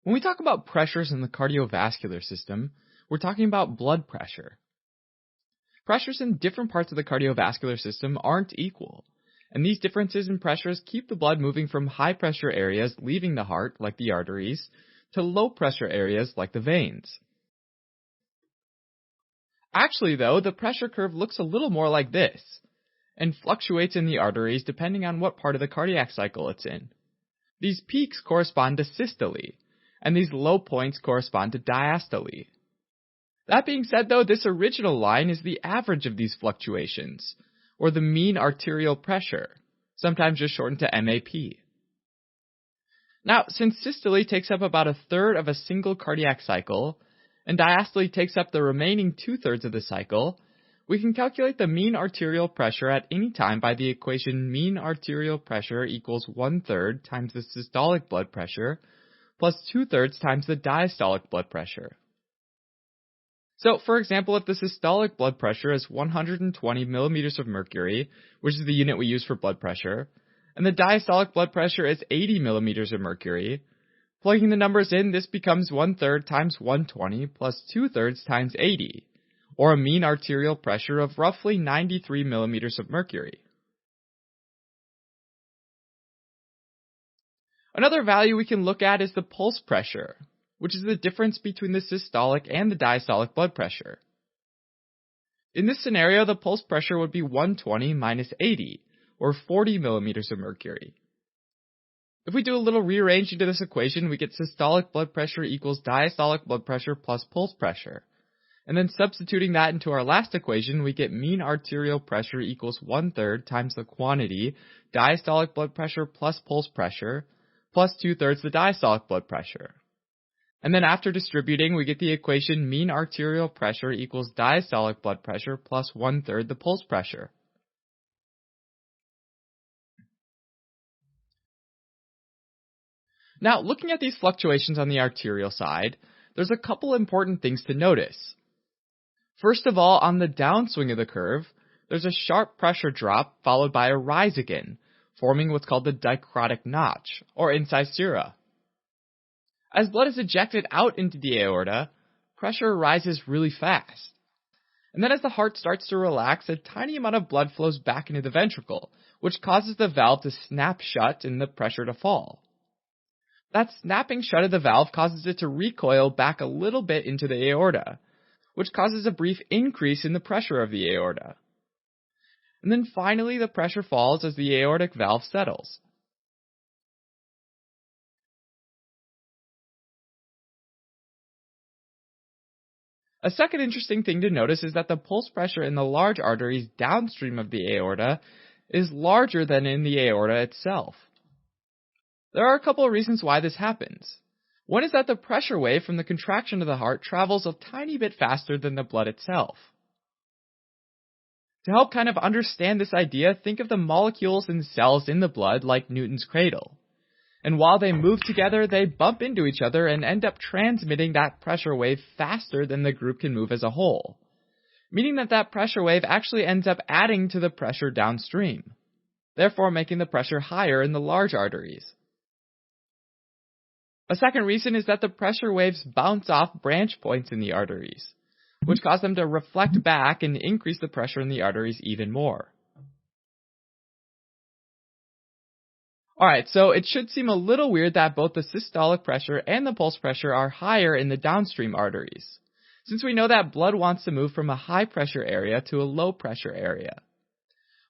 When we talk about pressures in the cardiovascular system, we're talking about blood pressure. Pressures in different parts of the cardiovascular system aren't equal, and these differences in pressures keep the blood moving from high pressure areas leaving the heart, like the arteries, to low pressure areas like the veins. Actually, though, the pressure curve looks a little more like this, and fluctuates in the arteries depending on what part of the cardiac cycle it's in. These peaks correspond to systole, and these low points correspond to diastole. That being said, though, this original line is the average of these fluctuations, or the mean arterial pressure, sometimes just shortened to MAP. Now, since systole takes up about a third of a single cardiac cycle, and diastole takes up the remaining two-thirds of the cycle, we can calculate the mean arterial pressure at any time by the equation mean arterial pressure equals 1/3 times the systolic blood pressure plus 2/3 times the diastolic blood pressure. So, for example, if the systolic blood pressure is 120 millimeters of mercury, which is the unit we use for blood pressure, and the diastolic blood pressure is 80 millimeters of mercury, plugging the numbers in, this becomes 1/3 times 120 plus 2/3 times 80, or a mean arterial pressure of roughly 93 millimeters of mercury. Another value we can look at is the pulse pressure, which is the difference between the systolic and the diastolic blood pressure. In this scenario, the pulse pressure would be 120 minus 80, or 40 millimeters of mercury. If we do a little rearranging to this equation, we get systolic blood pressure equals diastolic blood pressure plus pulse pressure. And then substituting that into our last equation, we get mean arterial pressure equals 1/3 times the quantity, diastolic blood pressure plus pulse pressure, plus 2/3 the diastolic blood pressure. And then after distributing, we get the equation mean arterial pressure equals diastolic blood pressure plus 1/3 the pulse pressure. Now, looking at these fluctuations on the arterial side, there's a couple important things to notice. First of all, on the downswing of the curve, there's a sharp pressure drop followed by a rise again, forming what's called the dicrotic notch, or incisura. As blood is ejected out into the aorta, pressure rises really fast. And then as the heart starts to relax, a tiny amount of blood flows back into the ventricle, which causes the valve to snap shut and the pressure to fall. That snapping shut of the valve causes it to recoil back a little bit into the aorta, which causes a brief increase in the pressure of the aorta. And then finally, the pressure falls as the aortic valve settles. A second interesting thing to notice is that the pulse pressure in the large arteries downstream of the aorta is larger than in the aorta itself. There are a couple of reasons why this happens. One is that the pressure wave from the contraction of the heart travels a tiny bit faster than the blood itself. To help kind of understand this idea, think of the molecules and cells in the blood like Newton's cradle. And while they move together, they bump into each other and end up transmitting that pressure wave faster than the group can move as a whole, meaning that that pressure wave actually ends up adding to the pressure downstream, therefore making the pressure higher in the large arteries. A second reason is that the pressure waves bounce off branch points in the arteries, which cause them to reflect back and increase the pressure in the arteries even more. Alright, so it should seem a little weird that both the systolic pressure and the pulse pressure are higher in the downstream arteries, since we know that blood wants to move from a high pressure area to a low pressure area.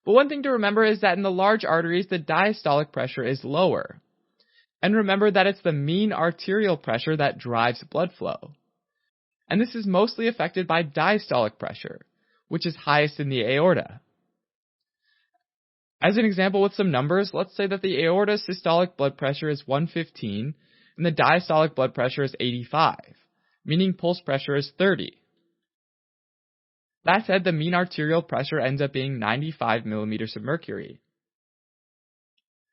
But one thing to remember is that in the large arteries, the diastolic pressure is lower. And remember that it's the mean arterial pressure that drives blood flow. And this is mostly affected by diastolic pressure, which is highest in the aorta. As an example with some numbers, let's say that the aorta's systolic blood pressure is 115 and the diastolic blood pressure is 85, meaning pulse pressure is 30. That said, the mean arterial pressure ends up being 95 millimeters of mercury.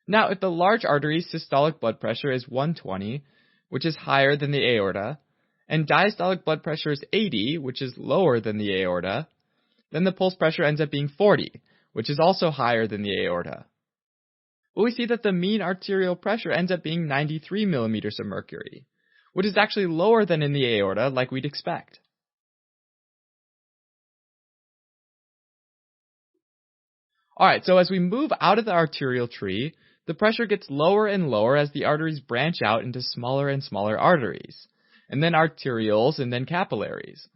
Now, if the large artery's systolic blood pressure is 120, which is higher than the aorta, and diastolic blood pressure is 80, which is lower than the aorta, then the pulse pressure ends up being 40, which is also higher than the aorta. But we see that the mean arterial pressure ends up being 93 millimeters of mercury, which is actually lower than in the aorta like we'd expect. Alright, so as we move out of the arterial tree, the pressure gets lower and lower as the arteries branch out into smaller and smaller arteries, and then arterioles and then capillaries.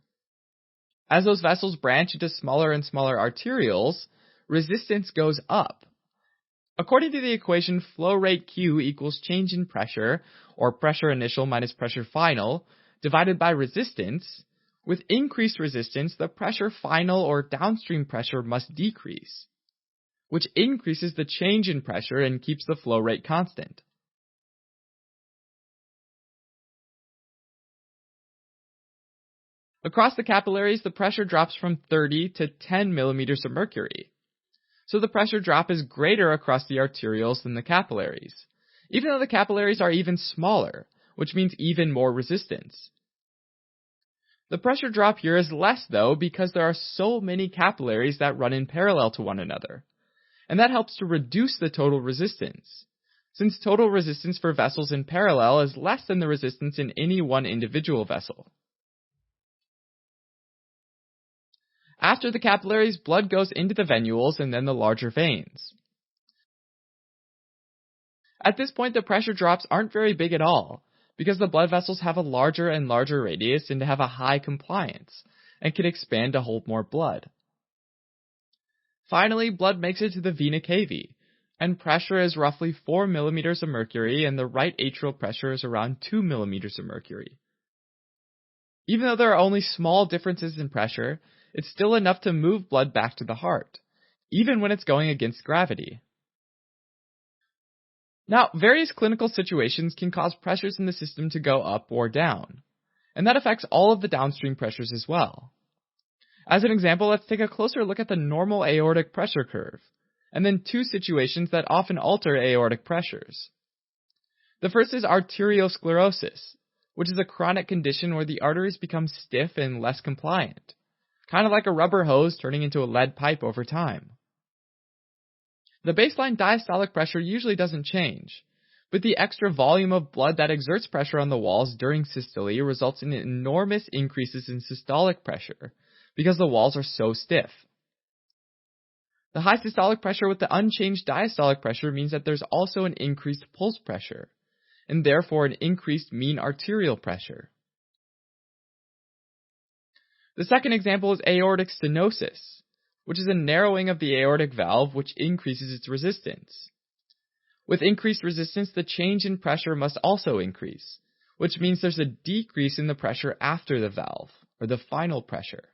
As those vessels branch into smaller and smaller arterioles, resistance goes up. According to the equation flow rate Q equals change in pressure, or pressure initial minus pressure final, divided by resistance, with increased resistance, the pressure final or downstream pressure must decrease, which increases the change in pressure and keeps the flow rate constant. Across the capillaries, the pressure drops from 30 to 10 millimeters of mercury. So the pressure drop is greater across the arterioles than the capillaries, even though the capillaries are even smaller, which means even more resistance. The pressure drop here is less though because there are so many capillaries that run in parallel to one another, and that helps to reduce the total resistance, since total resistance for vessels in parallel is less than the resistance in any one individual vessel. After the capillaries, blood goes into the venules and then the larger veins. At this point, the pressure drops aren't very big at all, because the blood vessels have a larger and larger radius and have a high compliance, and can expand to hold more blood. Finally, blood makes it to the vena cava, and pressure is roughly 4 millimeters of mercury, and the right atrial pressure is around 2 millimeters of mercury. Even though there are only small differences in pressure, it's still enough to move blood back to the heart, even when it's going against gravity. Now, various clinical situations can cause pressures in the system to go up or down, and that affects all of the downstream pressures as well. As an example, let's take a closer look at the normal aortic pressure curve, and then two situations that often alter aortic pressures. The first is arteriosclerosis, which is a chronic condition where the arteries become stiff and less compliant, kind of like a rubber hose turning into a lead pipe over time. The baseline diastolic pressure usually doesn't change, but the extra volume of blood that exerts pressure on the walls during systole results in enormous increases in systolic pressure because the walls are so stiff. The high systolic pressure with the unchanged diastolic pressure means that there's also an increased pulse pressure, and therefore an increased mean arterial pressure. The second example is aortic stenosis, which is a narrowing of the aortic valve which increases its resistance. With increased resistance, the change in pressure must also increase, which means there's a decrease in the pressure after the valve, or the final pressure.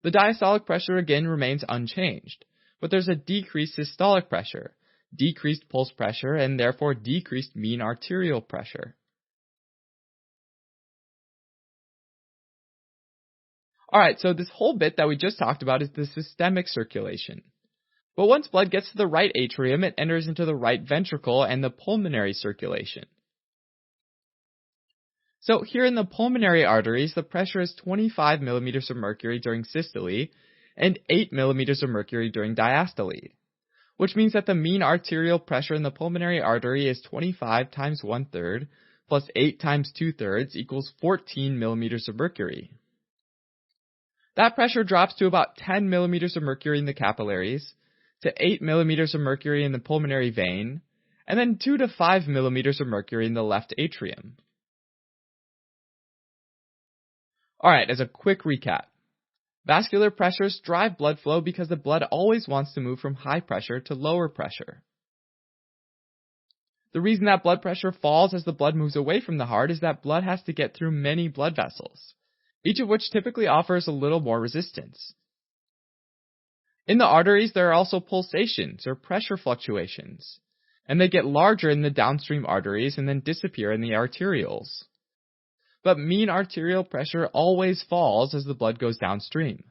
The diastolic pressure again remains unchanged, but there's a decreased systolic pressure, decreased pulse pressure, and therefore decreased mean arterial pressure. Alright, so this whole bit that we just talked about is the systemic circulation. But once blood gets to the right atrium, it enters into the right ventricle and the pulmonary circulation. So here in the pulmonary arteries, the pressure is 25 millimeters of mercury during systole and 8 millimeters of mercury during diastole, which means that the mean arterial pressure in the pulmonary artery is 25 times 1/3 plus 8 times 2/3 equals 14 millimeters of mercury. That pressure drops to about 10 millimeters of mercury in the capillaries, to 8 millimeters of mercury in the pulmonary vein, and then 2 to 5 millimeters of mercury in the left atrium. Alright, as a quick recap. Vascular pressures drive blood flow because the blood always wants to move from high pressure to lower pressure. The reason that blood pressure falls as the blood moves away from the heart is that blood has to get through many blood vessels, each of which typically offers a little more resistance. In the arteries, there are also pulsations or pressure fluctuations, and they get larger in the downstream arteries and then disappear in the arterioles. But mean arterial pressure always falls as the blood goes downstream.